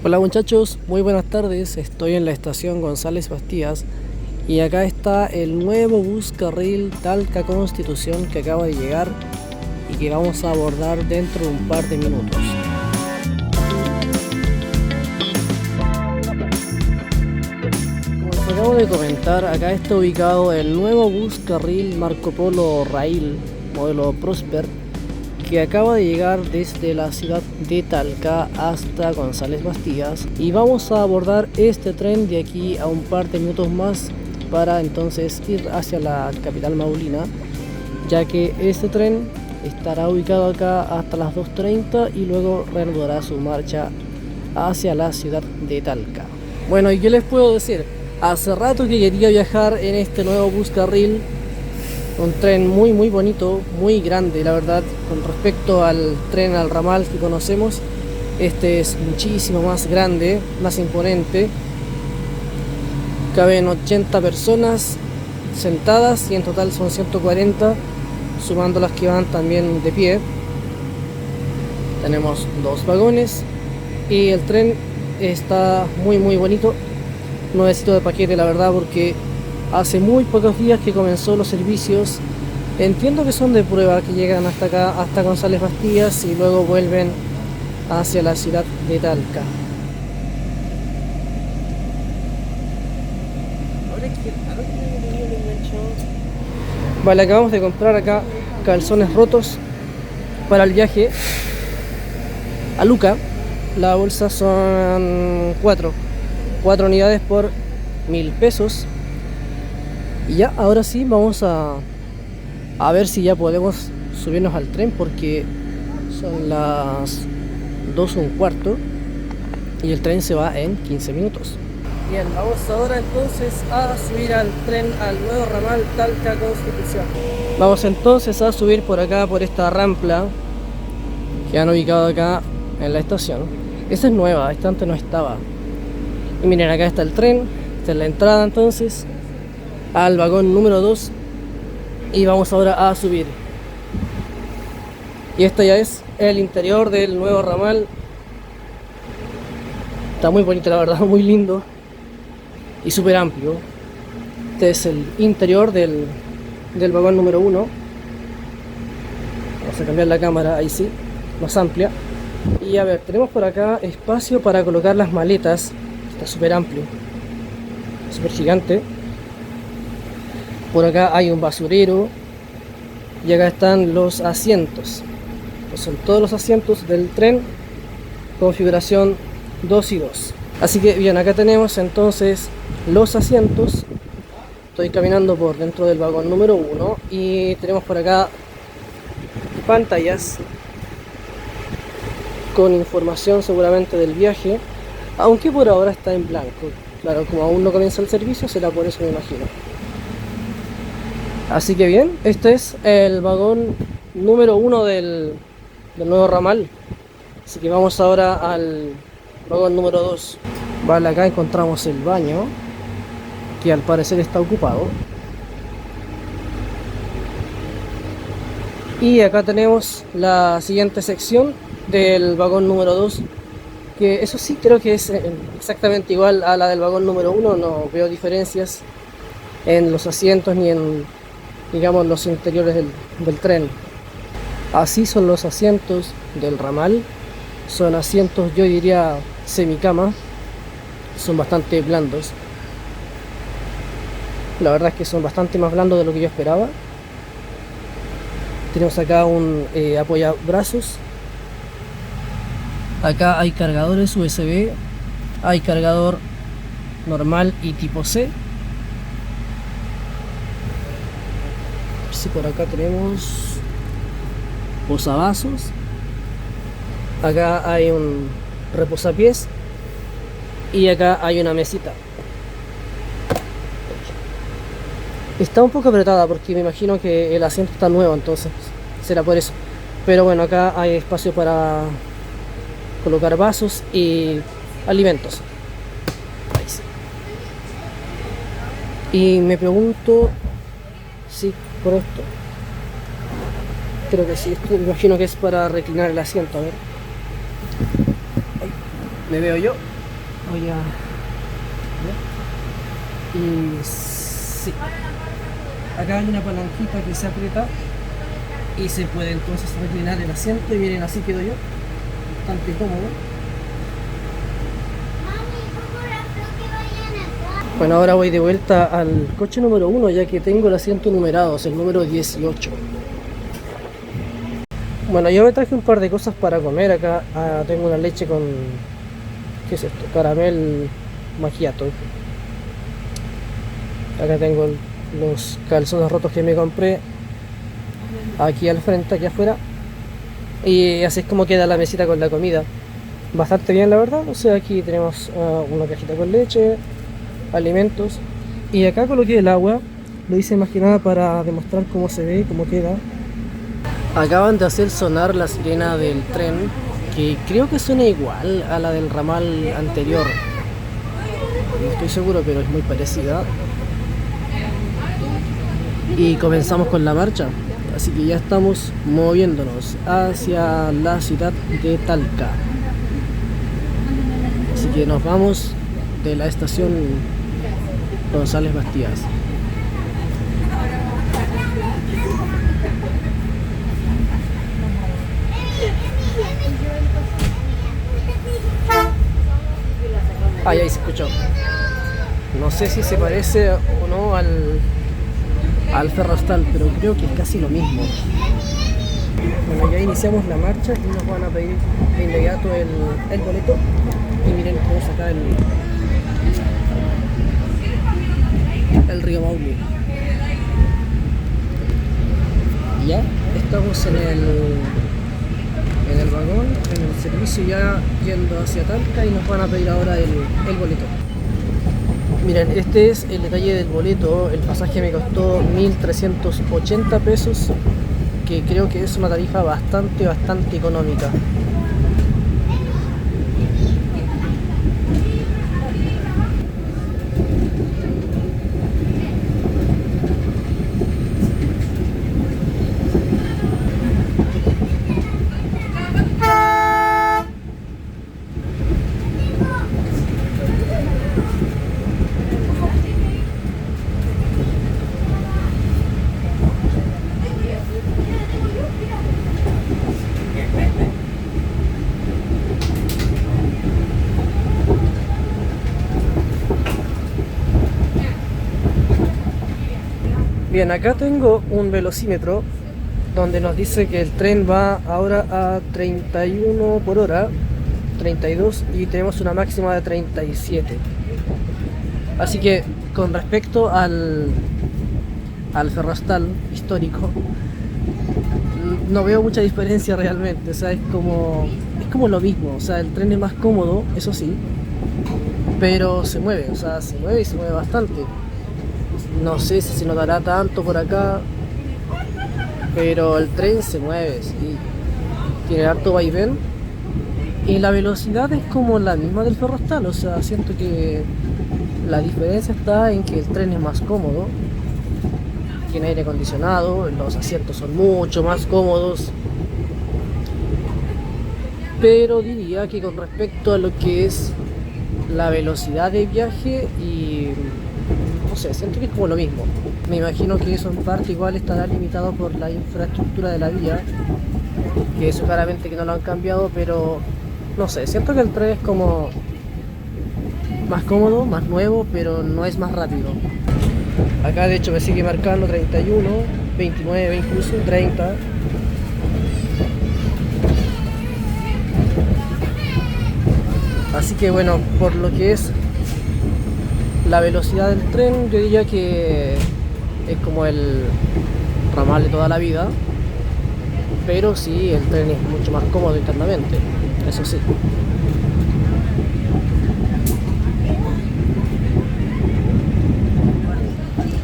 Hola muchachos, muy buenas tardes. Estoy en la estación González Bastías y acá está el nuevo bus carril Talca Constitución que acaba de llegar y que vamos a abordar dentro de un par de minutos. Como les acabo de comentar, acá está ubicado el nuevo bus carril Marco Polo Rail modelo Prosper, que acaba de llegar desde la ciudad de Talca hasta González Bastías, y vamos a abordar este tren de aquí a un par de minutos más para entonces ir hacia la capital maulina, ya que este tren estará ubicado acá hasta las 2:30 y luego reanudará su marcha hacia la ciudad de Talca. Bueno, ¿y qué les puedo decir? Hace rato que quería viajar en este nuevo bus carril. Un tren muy bonito, muy grande, la verdad, con respecto al tren al ramal que conocemos. Este es muchísimo más grande, más imponente. Caben 80 personas sentadas y en total son 140, sumando las que van también de pie. Tenemos dos vagones y el tren está muy bonito, nuevecito de paquete, la verdad, porque hace muy pocos días que comenzó los servicios. Entiendo que son de prueba, que llegan hasta acá, hasta González Bastías, y luego vuelven hacia la ciudad de Talca. Vale, acabamos de comprar acá calzones rotos para el viaje a Luca. La bolsa son 4 unidades por 1000 pesos. Y ya, ahora sí, vamos a ver si ya podemos subirnos al tren, porque son las 2:15 y el tren se va en 15 minutos. Bien, vamos ahora entonces a subir al tren, al nuevo ramal Talca Constitución. Vamos entonces a subir por acá, por esta rampla que han ubicado acá en la estación. Esta es nueva, esta antes no estaba. Y miren, acá está el tren, esta es la entrada entonces al vagón número 2 y vamos ahora a subir. Y este ya es el interior del nuevo ramal. Está muy bonito, la verdad, muy lindo y súper amplio. Este es el interior del vagón número 1. Vamos a cambiar la cámara, ahí sí, más amplia. Y a ver, tenemos por acá espacio para colocar las maletas. Está súper amplio, súper gigante. Por acá hay un basurero y acá están los asientos. Son todos los asientos del tren, configuración 2 y 2. Así que bien, acá tenemos entonces los asientos. Estoy caminando por dentro del vagón número 1 y tenemos por acá pantallas con información seguramente del viaje, aunque por ahora está en blanco. Claro, como aún no comienza el servicio, será por eso, me imagino. Así que bien, este es el vagón número 1 del nuevo ramal. Así que vamos ahora al vagón número 2. Vale, acá encontramos el baño, que al parecer está ocupado. Y acá tenemos la siguiente sección del vagón número 2, que eso sí creo que es exactamente igual a la del vagón número 1. No veo diferencias en los asientos ni en, digamos, los interiores del tren. Así son los asientos del ramal. Son asientos, yo diría, semicama. Son bastante blandos. La verdad es que son bastante más blandos de lo que yo esperaba. Tenemos acá un apoyabrazos. Acá hay cargadores USB. Hay cargador normal y tipo C. Si por acá tenemos posavasos. Acá hay un reposapiés y acá hay una mesita. Está un poco apretada porque me imagino que el asiento está nuevo, entonces será por eso. Pero bueno, acá hay espacio para colocar vasos y alimentos. Ahí sí. Y me pregunto si por esto, creo que sí, esto me imagino que es para reclinar el asiento. A ver. Me veo yo. Voy a... Y sí. Acá hay una palanquita que se aprieta y se puede entonces reclinar el asiento y miren, así quedo yo. Bastante cómodo. Bueno, ahora voy de vuelta al coche número 1 ya que tengo el asiento numerado, es el número 18. Bueno, yo me traje un par de cosas para comer acá. Tengo una leche con... ¿qué es esto? Caramel macchiato. Acá tengo los calzones rotos que me compré. Aquí al frente, aquí afuera. Y así es como queda la mesita con la comida. Bastante bien, la verdad. O sea, aquí tenemos una cajita con leche, alimentos. Y acá coloqué el agua. Lo hice más que nada para demostrar cómo se ve, cómo queda. Acaban de hacer sonar la sirena del tren, que creo que suena igual a la del ramal anterior. No estoy seguro, pero es muy parecida. Y comenzamos con la marcha. Así que ya estamos moviéndonos hacia la ciudad de Talca. Así que nos vamos de la estación González Bastías. Ahí se escuchó. No sé si se parece o no al Ferrostal, pero creo que es casi lo mismo. Bueno, ya iniciamos la marcha y nos van a pedir de inmediato el boleto. Y miren cómo saca el río Maule. Ya estamos en el vagón, en el servicio, ya yendo hacia Talca, y nos van a pedir ahora el boleto. Miren, este es el detalle del boleto. El pasaje me costó 1.380 pesos, que creo que es una tarifa bastante económica. Bien, acá tengo un velocímetro donde nos dice que el tren va ahora a 31 por hora, 32, y tenemos una máxima de 37. Así que con respecto al Ferrostal histórico, no veo mucha diferencia realmente. O sea, es como lo mismo. O sea, el tren es más cómodo, eso sí, pero se mueve, o sea, se mueve y se mueve bastante. No sé si se notará tanto por acá, pero el tren se mueve, sí. Tiene harto vaivén y la velocidad es como la misma del Ferrostal. O sea, siento que la diferencia está en que el tren es más cómodo, tiene aire acondicionado, los asientos son mucho más cómodos, pero diría que con respecto a lo que es la velocidad de viaje y... no sé, siento que es como lo mismo. Me imagino que eso en parte igual estará limitado por la infraestructura de la vía, que eso claramente que no lo han cambiado, pero no sé, siento que el tren es como más cómodo, más nuevo, pero no es más rápido. Acá de hecho me sigue marcando 31, 29, incluso 30. Así que bueno, por lo que es la velocidad del tren, yo diría que es como el ramal de toda la vida, pero sí, el tren es mucho más cómodo internamente, eso sí.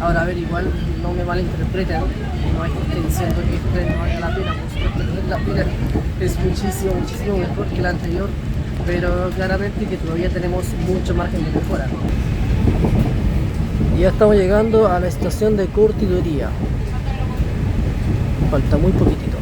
Ahora, a ver, igual no me malinterpreten, no es que esté diciendo que este tren no vale la pena, por supuesto que vale la pena, es muchísimo mejor que el anterior, pero claramente que todavía tenemos mucho margen de mejora. Y ya estamos llegando a la estación de Curtiduría. Falta muy poquitito.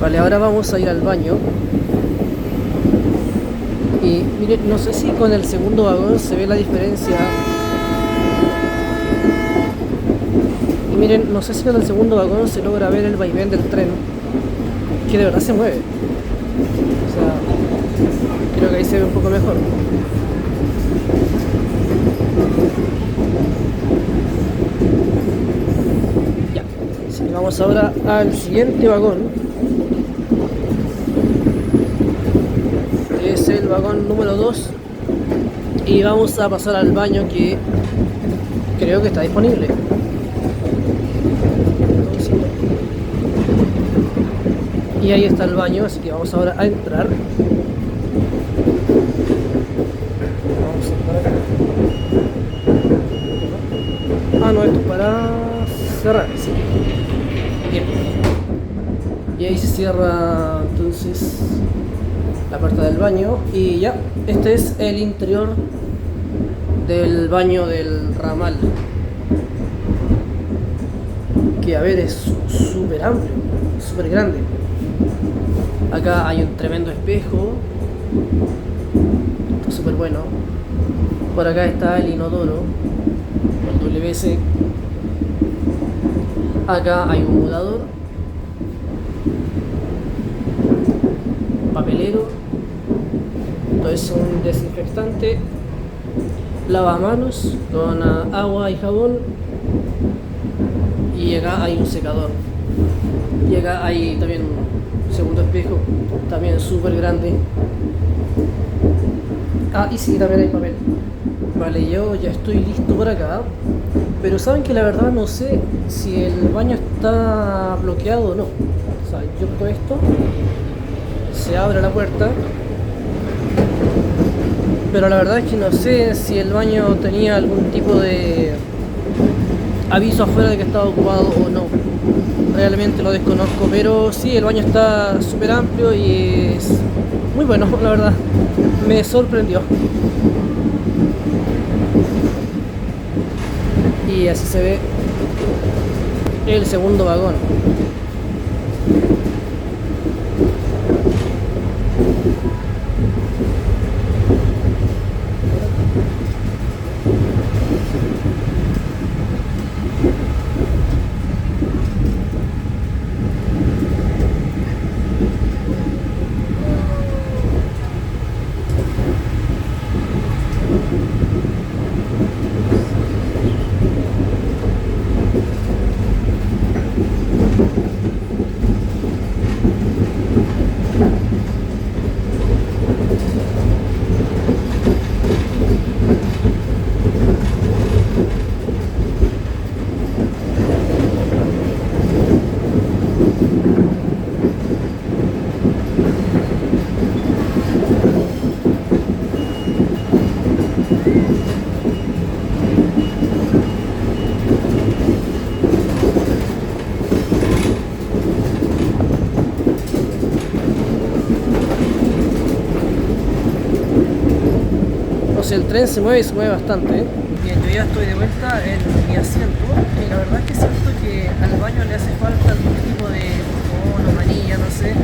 Vale, ahora vamos a ir al baño. Y miren, no sé si con el segundo vagón se ve la diferencia. Y miren, no sé si con el segundo vagón se logra ver el vaivén del tren, que de verdad se mueve. O sea, creo que ahí se ve un poco mejor. Ya, así que vamos ahora al siguiente vagón. Es el vagón número 2 y vamos a pasar al baño que creo que está disponible. Y ahí está el baño, así que vamos ahora a entrar. Vamos a entrar acá. Ah, no, esto es para cerrar, sí. Bien. Y ahí se cierra entonces la puerta del baño y ya, este es el interior del baño del ramal, que a ver es súper amplio, súper grande. Acá hay un tremendo espejo, súper bueno. Por acá está el inodoro, el WC. Acá hay un mudador, papelero. Esto es un desinfectante, lavamanos con agua y jabón. Y acá hay un secador. Y acá hay también un segundo espejo, también súper grande. Ah, y sí, también hay papel. Vale, yo ya estoy listo por acá. Pero saben que la verdad no sé si el baño está bloqueado o no. O sea, yo con esto se abre la puerta, pero la verdad es que no sé si el baño tenía algún tipo de aviso afuera de que estaba ocupado o no. Realmente lo desconozco, pero sí, el baño está súper amplio y es muy bueno, la verdad. Me sorprendió. Y así se ve el segundo vagón. El tren se mueve y se mueve bastante, ¿eh? Bien, yo ya estoy de vuelta en mi asiento y la verdad es que siento que al baño le hace falta algún tipo de bono, manilla, no sé,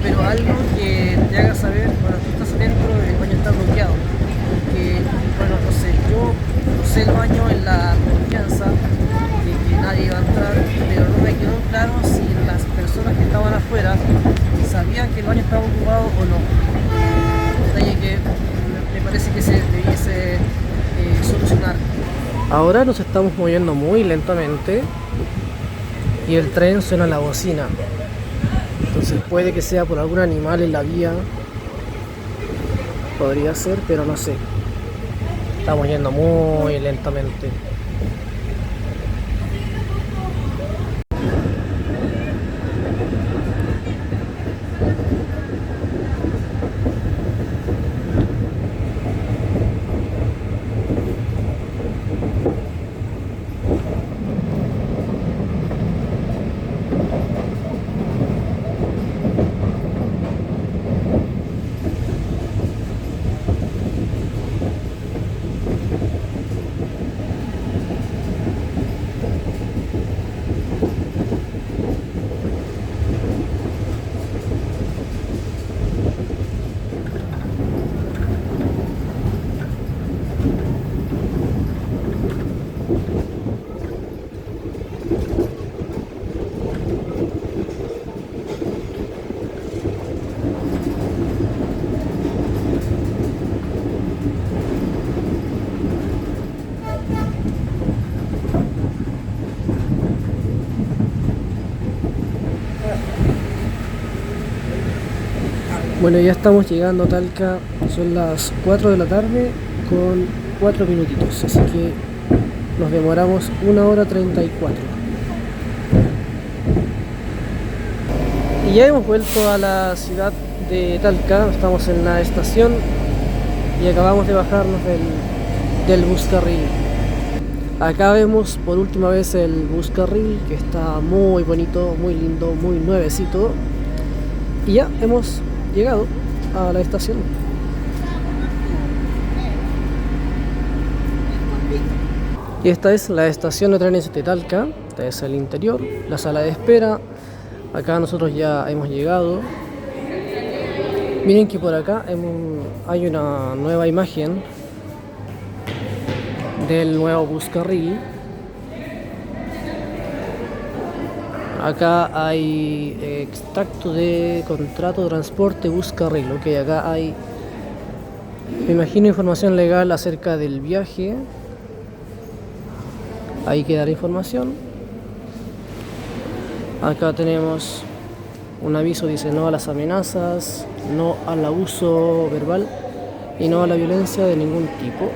pero algo que te haga saber cuando tú estás adentro el baño está bloqueado. Que, bueno, no sé, yo usé el baño en la confianza de que nadie iba a entrar, pero no me quedó claro si las personas que estaban afuera sabían que el baño estaba ocupado o no. Detalle que me parece que se debiese solucionar. Ahora nos estamos moviendo muy lentamente y el tren suena la bocina. Entonces puede que sea por algún animal en la vía. Podría ser, pero no sé. Estamos yendo muy lentamente. Bueno, ya estamos llegando a Talca, son las 4 de la tarde con 4 minutitos, así que nos demoramos 1 hora 34. Y ya hemos vuelto a la ciudad de Talca, estamos en la estación y acabamos de bajarnos del Buscarril. Acá vemos por última vez el Buscarril, que está muy bonito, muy lindo, muy nuevecito. Y ya hemos llegado a la estación. Y esta es la estación de trenes de Talca. Este es el interior, la sala de espera. Acá nosotros ya hemos llegado. Miren que por acá hay una nueva imagen del nuevo Buscarril. Acá hay extracto de contrato de transporte Buscarril. Ok, acá hay, me imagino, información legal acerca del viaje. Ahí queda la información. Acá tenemos un aviso, dice no a las amenazas, no al abuso verbal y no a la violencia de ningún tipo.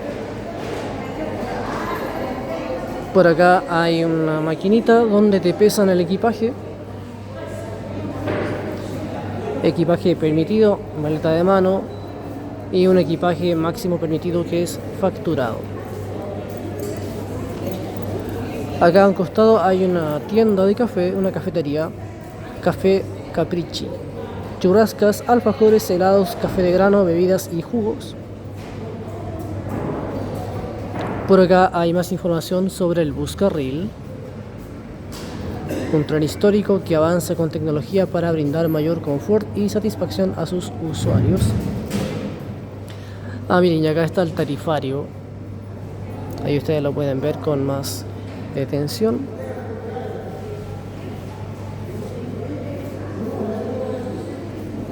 Por acá hay una maquinita donde te pesan el equipaje. Equipaje permitido, maleta de mano y un equipaje máximo permitido que es facturado. Acá a un costado hay una tienda de café, una cafetería, Café Capricci. Churrascas, alfajores, helados, café de grano, bebidas y jugos. Por acá hay más información sobre el Buscarril, un tren histórico que avanza con tecnología para brindar mayor confort y satisfacción a sus usuarios. Miren, y acá está el tarifario. Ahí ustedes lo pueden ver con más detención.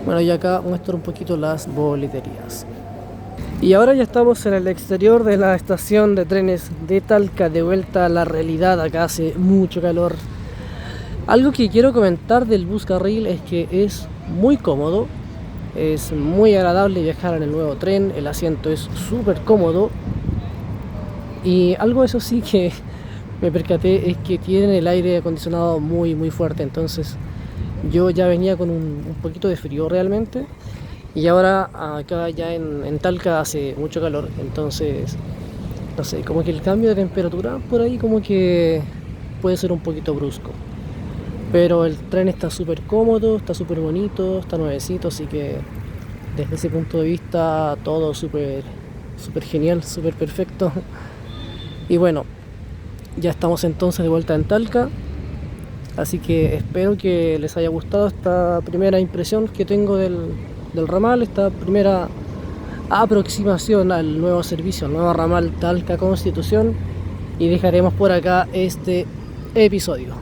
Bueno, y acá muestro un poquito las boleterías. Y ahora ya estamos en el exterior de la estación de trenes de Talca, de vuelta a la realidad. Acá hace mucho calor. Algo que quiero comentar del Buscarril es que es muy cómodo, es muy agradable viajar en el nuevo tren, el asiento es súper cómodo. Y algo, eso sí, que me percaté es que tienen el aire acondicionado muy fuerte. Entonces yo ya venía con un poquito de frío realmente. Y ahora acá ya en Talca hace mucho calor, entonces, no sé, como que el cambio de temperatura por ahí como que puede ser un poquito brusco. Pero el tren está súper cómodo, está súper bonito, está nuevecito, así que desde ese punto de vista todo súper genial, súper perfecto. Y bueno, ya estamos entonces de vuelta en Talca, así que espero que les haya gustado esta primera impresión que tengo del ramal, esta primera aproximación al nuevo servicio, al nuevo ramal Talca Constitución, y dejaremos por acá este episodio.